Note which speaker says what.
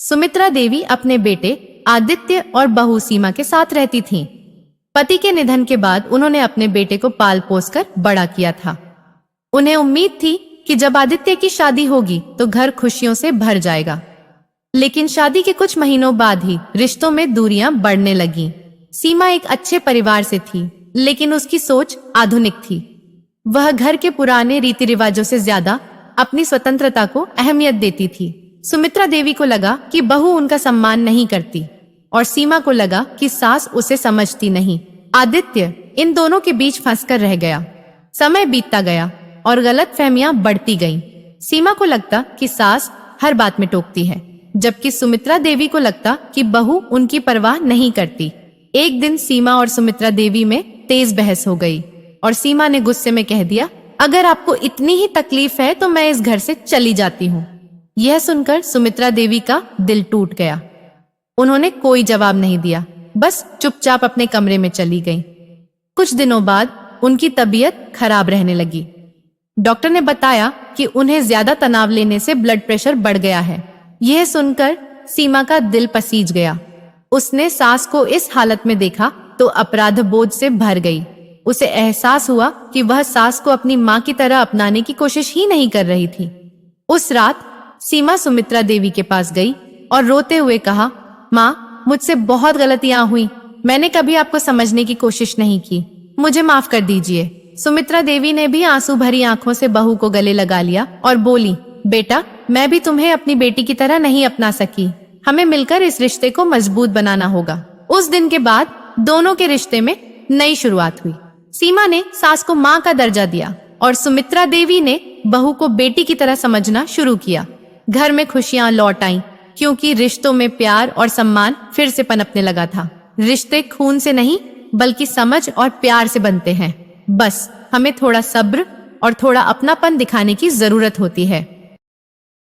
Speaker 1: सुमित्रा देवी अपने बेटे आदित्य और बहू सीमा के साथ रहती थीं। पति के निधन के बाद उन्होंने अपने बेटे को पाल पोस कर बड़ा किया था। उन्हें उम्मीद थी कि जब आदित्य की शादी होगी तो घर खुशियों से भर जाएगा। लेकिन शादी के कुछ महीनों बाद ही रिश्तों में दूरियां बढ़ने लगीं। सीमा एक अच्छे परिवार से थी, लेकिन उसकी सोच आधुनिक थी। वह घर के पुराने रीति रिवाजों से ज्यादा अपनी स्वतंत्रता को अहमियत देती थी। सुमित्रा देवी को लगा कि बहू उनका सम्मान नहीं करती और सीमा को लगा कि सास उसे समझती नहीं। आदित्य इन दोनों के बीच फंसकर रह गया। समय बीतता गया और गलतफहमियां बढ़ती गईं। सीमा को लगता कि सास हर बात में टोकती है, जबकि सुमित्रा देवी को लगता कि बहू उनकी परवाह नहीं करती। एक दिन सीमा और सुमित्रा देवी में तेज बहस हो गई और सीमा ने गुस्से में कह दिया, अगर आपको इतनी ही तकलीफ है तो मैं इस घर से चली जाती हूँ। यह सुनकर सुमित्रा देवी का दिल टूट गया। उन्होंने कोई जवाब नहीं दिया, बस चुपचाप अपने कमरे में चली गईं। कुछ दिनों बाद उनकी तबीयत खराब रहने लगी। डॉक्टर ने बताया कि उन्हें ज्यादा तनाव लेने से ब्लड प्रेशर बढ़ गया है। यह सुनकर सीमा का दिल पसीज गया। उसने सास को इस हालत में देखा तो अपराध बोझ से भर गई। उसे एहसास हुआ कि वह सास को अपनी माँ की तरह अपनाने की कोशिश ही नहीं कर रही थी। उस रात सीमा सुमित्रा देवी के पास गई और रोते हुए कहा, माँ, मुझसे बहुत गलतियां हुई। मैंने कभी आपको समझने की कोशिश नहीं की। मुझे माफ कर दीजिए। सुमित्रा देवी ने भी आंसू भरी आंखों से बहू को गले लगा लिया और बोली, बेटा, मैं भी तुम्हें अपनी बेटी की तरह नहीं अपना सकी। हमें मिलकर इस रिश्ते को मजबूत बनाना होगा। उस दिन के बाद दोनों के रिश्ते में नई शुरुआत हुई। सीमा ने सास को माँ का दर्जा दिया और सुमित्रा देवी ने बहू को बेटी की तरह समझना शुरू किया। घर में खुशियां लौट आईं, क्योंकि रिश्तों में प्यार और सम्मान फिर से पनपने लगा था। रिश्ते खून से नहीं बल्कि समझ और प्यार से बनते हैं। बस हमें थोड़ा सब्र और थोड़ा अपनापन दिखाने की जरूरत होती है।